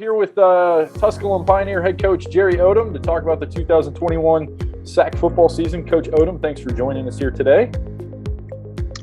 Here with Tusculum Pioneer head coach Jerry Odom to talk about the 2021 SAC football season. Coach Odom, thanks for joining us here today.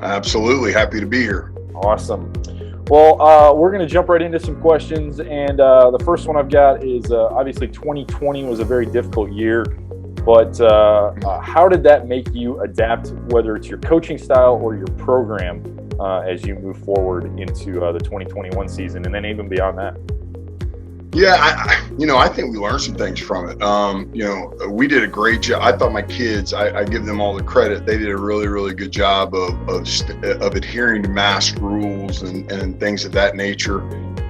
Absolutely. Happy to be here. Awesome. Well, we're going to jump right into some questions. And the first one I've got is obviously 2020 was a very difficult year. But how did that make you adapt, whether it's your coaching style or your program, as you move forward into the 2021 season and then even beyond that? Yeah, I think we learned some things from it. We did a great job. I thought my kids, I give them all the credit. They did a really, really good job of adhering to mask rules and things of that nature.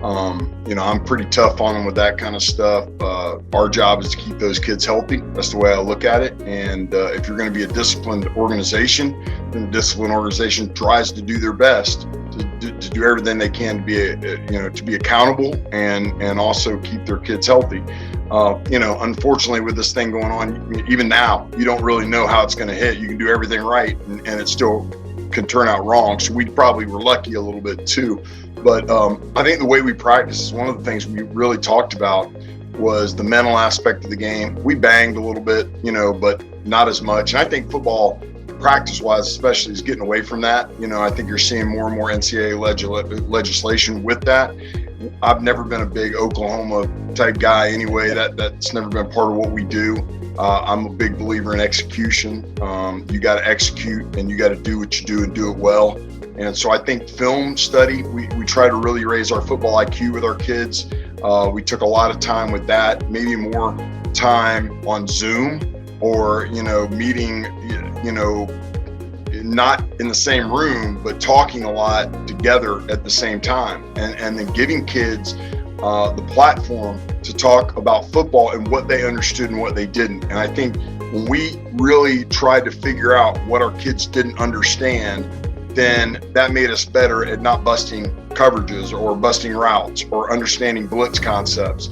I'm pretty tough on them with that kind of stuff. Our job is to keep those kids healthy. That's the way I look at it. And if you're going to be a disciplined organization, then the disciplined organization tries to do their best to do everything they can to be accountable and also keep their kids healthy. Unfortunately, with this thing going on, even now, you don't really know how it's going to hit. You can do everything right, and it still can turn out wrong. So we probably were lucky a little bit too. But I think the way we practice is one of the things we really talked about was the mental aspect of the game. We banged a little bit, but not as much. And I think football, practice-wise especially, is getting away from that. I think you're seeing more and more NCAA legislation with that. I've never been a big Oklahoma type guy anyway. That's never been part of what we do. I'm a big believer in execution. You got to execute and you got to do what you do and do it well. And so I think film study, we try to really raise our football IQ with our kids. We took a lot of time with that, maybe more time on Zoom or, meeting, not in the same room, but talking a lot together at the same time. And then giving kids the platform to talk about football and what they understood and what they didn't. And I think when we really tried to figure out what our kids didn't understand, then that made us better at not busting coverages or busting routes or understanding blitz concepts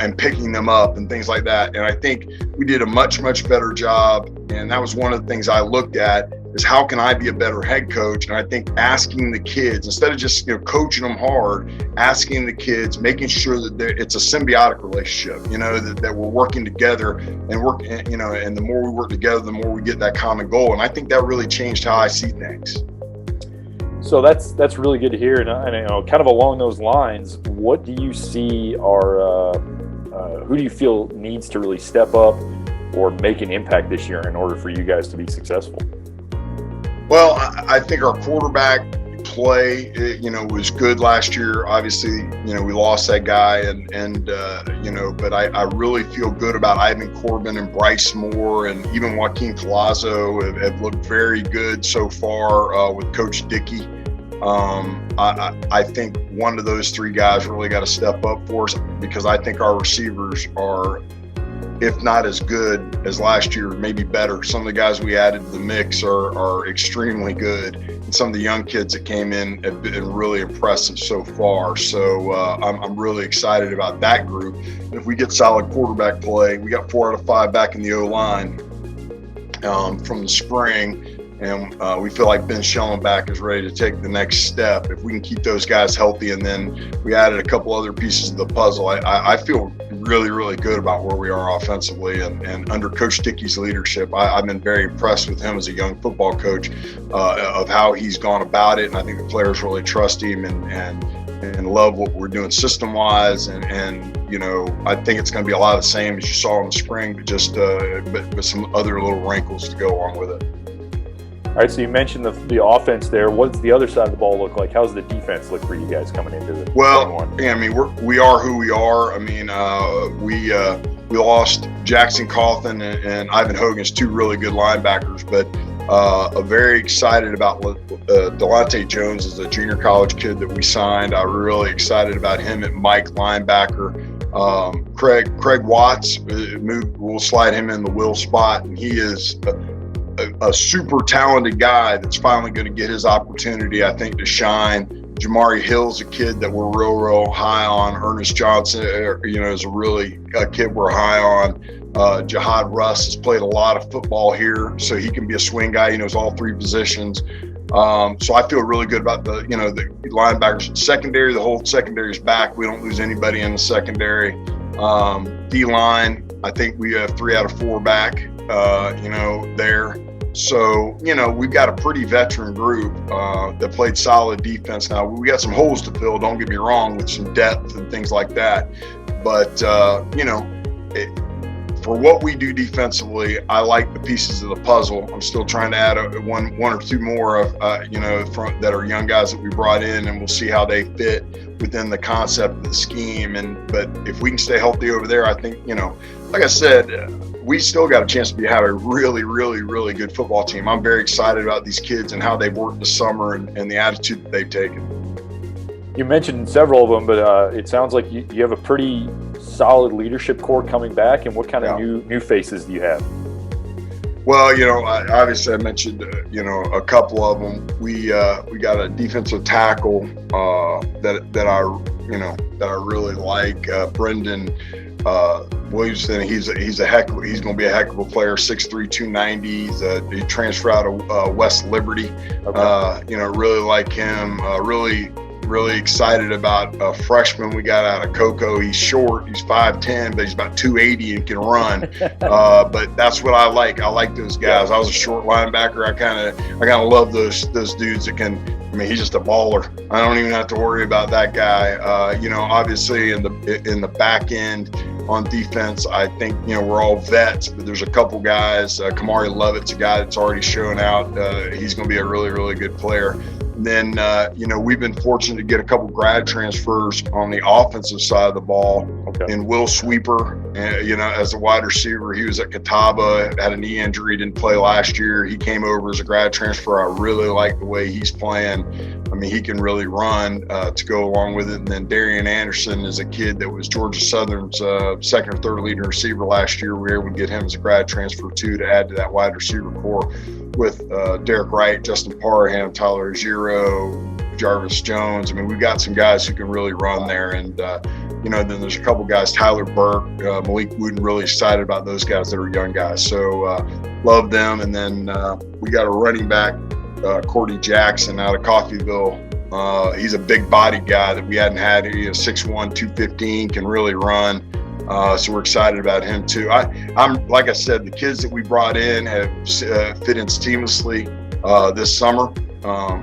and picking them up and things like that. And I think we did a much, much better job. And that was one of the things I looked at is how can I be a better head coach? And I think asking the kids, instead of just coaching them hard, asking the kids, making sure that it's a symbiotic relationship, that we're working together and and the more we work together, the more we get that common goal. And I think that really changed how I see things. So that's really good to hear. And kind of along those lines, what do you see who do you feel needs to really step up or make an impact this year in order for you guys to be successful? Well, I think our quarterback play, was good last year. Obviously, we lost that guy but I really feel good about Ivan Corbin and Bryce Moore and even Joaquin Palazzo have looked very good so far with Coach Dickey. I think one of those three guys really got to step up for us because I think our receivers are, if not as good as last year, maybe better. Some of the guys we added to the mix are extremely good. And some of the young kids that came in have been really impressive so far. So I'm really excited about that group. And if we get solid quarterback play, we got 4 out of 5 back in the O-line from the spring. And we feel like Ben Schellenbach is ready to take the next step. If we can keep those guys healthy, and then we added a couple other pieces of the puzzle, I feel really, really good about where we are offensively. And under Coach Dickey's leadership, I've been very impressed with him as a young football coach of how he's gone about it. And I think the players really trust him and love what we're doing system-wise. And I think it's going to be a lot of the same as you saw in the spring, but just but with some other little wrinkles to go along with it. All right, so you mentioned the offense there. What does the other side of the ball look like? How's the defense look for you guys coming into the 21? We are who we are. We lost Jackson Cawthon and Ivan Hogan's 2 really good linebackers, but very excited about Delonte Jones is a junior college kid that we signed. I'm really excited about him at Mike linebacker. Craig Watts, we'll slide him in the Will spot, and he is a super talented guy that's finally going to get his opportunity, I think, to shine. Jamari Hill's a kid that we're real high on. Ernest Johnson, is a kid we're high on. Jihad Russ has played a lot of football here, so he can be a swing guy. He knows all 3 positions. So I feel really good about the linebackers. Secondary, the whole secondary is back. We don't lose anybody in the secondary. D-line, I think we have 3 out of 4 back, there. So, we've got a pretty veteran group that played solid defense. Now, we got some holes to fill, don't get me wrong, with some depth and things like that. But, for what we do defensively, I like the pieces of the puzzle. I'm still trying to add one or two more of, that are young guys that we brought in, and we'll see how they fit within the concept of the scheme. But if we can stay healthy over there, I think, like I said, we still got a chance to have a really, really, really good football team. I'm very excited about these kids and how they've worked this summer and the attitude that they've taken. You mentioned several of them, but it sounds like you have a pretty solid leadership core coming back. And what kind of new faces do you have? Well, obviously I mentioned, a couple of them. We got a defensive tackle that I really like, Brendan Williamson. He's going to be a heck of a player. 6'3", 290. He transferred out of West Liberty. Okay. Really like him. Really excited about a freshman we got out of Cocoa. He's short, he's 5'10", but he's about 280 and can run. But that's what I like. I like those guys. I was a short linebacker. I kind of love those dudes that can. I mean, he's just a baller. I don't even have to worry about that guy. Obviously in the back end on defense, I think we're all vets, but there's a couple guys. Kamari Lovett's a guy that's already shown out. He's going to be a really, really good player. And then, we've been fortunate to get a couple grad transfers on the offensive side of the ball. Okay. And Will Sweeper, as a wide receiver, he was at Catawba, had a knee injury, didn't play last year. He came over as a grad transfer. I really like the way he's playing. I mean, he can really run to go along with it. And then Darian Anderson is a kid that was Georgia Southern's second or third leading receiver last year. We were able to get him as a grad transfer too, to add to that wide receiver core with Derek Wright, Justin Parham, Tyler Giro, Jarvis Jones. I mean, we've got some guys who can really run there. And, then there's a couple guys, Tyler Burke, Malik Wooden, really excited about those guys that are young guys. So love them. And then we got a running back, Cordy Jackson out of Coffeyville. He's a big body guy that we hadn't had. He's 6'1", 215, can really run. So we're excited about him too. I'm like I said, the kids that we brought in have fit in seamlessly this summer.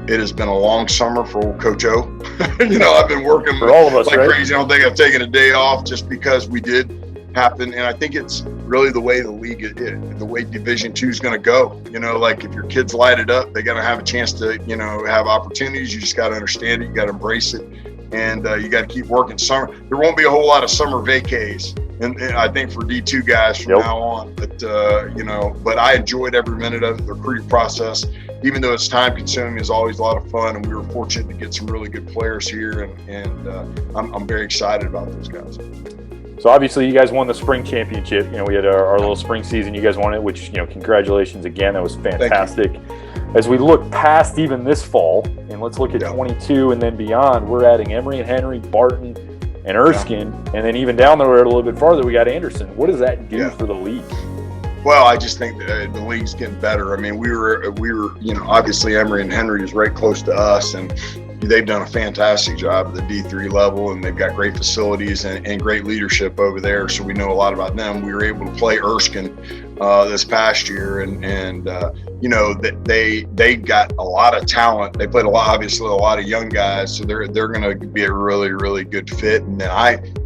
It has been a long summer for old Coach O. I've been working for all of us, like right? Crazy. I don't think I've taken a day off just because we did happen. And I think it's really the way the league, the way Division II is going to go. Like if your kids light it up, they're going to have a chance to, have opportunities. You just got to understand it. You got to embrace it. And you got to keep working summer. There won't be a whole lot of summer vacays, and I think for D2 guys from now on. But but I enjoyed every minute of the recruiting process, even though it's time consuming. Is always a lot of fun, and we were fortunate to get some really good players here, and I'm very excited about those guys. So obviously you guys won the spring championship. We had our little spring season. You guys won it, which congratulations again. That was fantastic. As we look past even this fall, and let's look at 22 and then beyond, we're adding Emory and Henry, Barton, and Erskine, and then even down the road a little bit farther, we got Anderson. What does that do for the league? Well, I just think the league's getting better. I mean, we were, obviously Emory and Henry is right close to us, and they've done a fantastic job at the D3 level, and they've got great facilities and great leadership over there. So we know a lot about them. We were able to play Erskine this past year, and they got a lot of talent. They played a lot of young guys, so they're going to be a really, really good fit. And then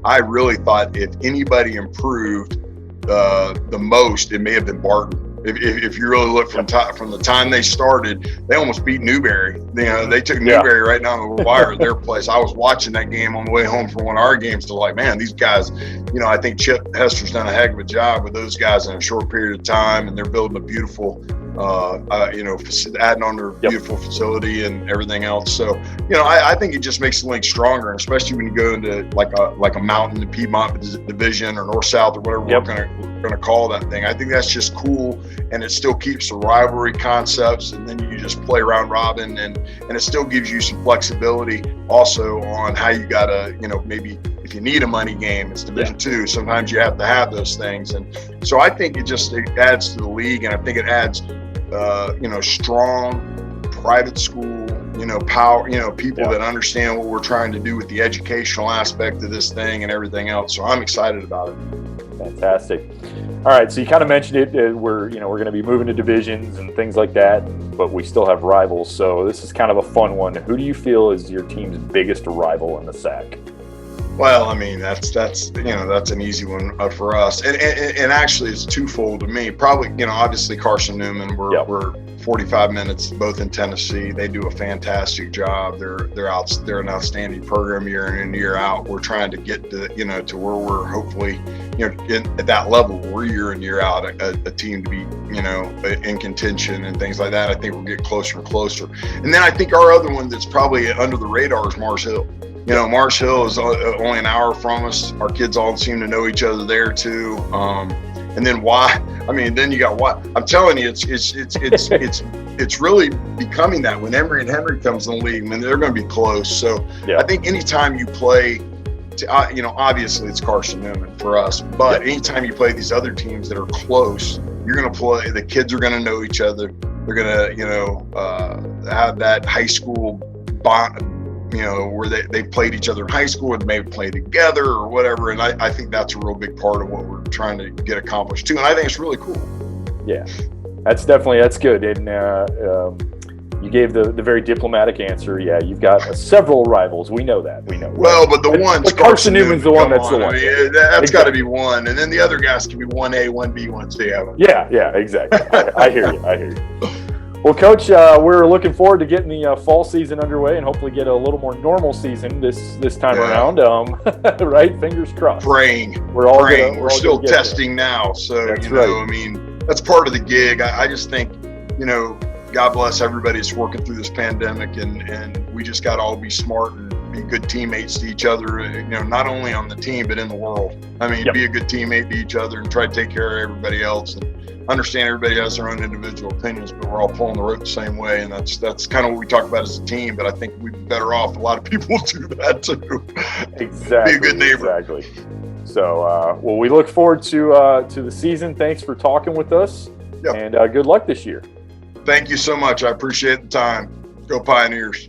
I really thought if anybody improved the most, it may have been Barton. If you really look from the time they started, they almost beat Newberry. They took Newberry right down the wire at their place. I was watching that game on the way home from one of our games. To like, man, these guys. I think Chip Hester's done a heck of a job with those guys in a short period of time, and they're building a beautiful, adding on their beautiful facility and everything else. So, I think it just makes the league stronger, and especially when you go into like a Mountain and Piedmont division or North South or whatever we're going to call that thing. I think that's just cool, and it still keeps the rivalry concepts, and then you just play round robin, and it still gives you some flexibility also on how you got to, maybe if you need a money game, it's Division II. Sometimes you have to have those things, and so I think it adds to the league, and I think it adds strong private school, people that understand what we're trying to do with the educational aspect of this thing and everything else. So I'm excited about it. Fantastic. All right, so you kind of mentioned it. We're going to be moving to divisions and things like that, but we still have rivals. So this is kind of a fun one. Who do you feel is your team's biggest rival in the SAC? Well, I mean, that's an easy one for us, and actually it's twofold to me. Probably, obviously Carson Newman. We're 45 minutes both in Tennessee. They do a fantastic job. They're an outstanding program year in and year out. We're trying to get to where we're hopefully at that level. We're year in year out a team to be in contention and things like that. I think we'll get closer and closer. And then I think our other one that's probably under the radar is Mars Hill. Mars Hill is only an hour from us. Our kids all seem to know each other there too. And then why? I mean, then you got what? I'm telling you, it's really becoming that when Emory and Henry comes in the league. I mean, they're going to be close. So I think anytime you play, obviously it's Carson Newman for us, but anytime you play these other teams that are close, you're going to play. The kids are going to know each other. They're going to, have that high school bond. Where they played each other in high school and maybe play together or whatever. And I think that's a real big part of what we're trying to get accomplished too. And I think it's really cool. Yeah, that's good. And you gave the very diplomatic answer. Yeah, you've got several rivals. We know that. Well, but the one, Carson Newman's the one that's the one. I mean, that's got to be one. And then the other guys can be 1A, 1B, 1C. Yeah, exactly. I hear you. Well, Coach, we're looking forward to getting the fall season underway and hopefully get a little more normal season this time around. Right? Fingers crossed. Praying. We're still testing now. So, that's right. I mean, that's part of the gig. I just think, God bless everybody that's working through this pandemic, and we just got to all be smart and be good teammates to each other, not only on the team, but in the world. I mean, be a good teammate to each other and try to take care of everybody else. And understand everybody has their own individual opinions, but we're all pulling the rope the same way, and that's kind of what we talk about as a team. But I think we'd be better off. A lot of people do that too. Exactly. Be a good neighbor. Exactly. So, well, we look forward to the season. Thanks for talking with us, and good luck this year. Thank you so much. I appreciate the time. Go Pioneers.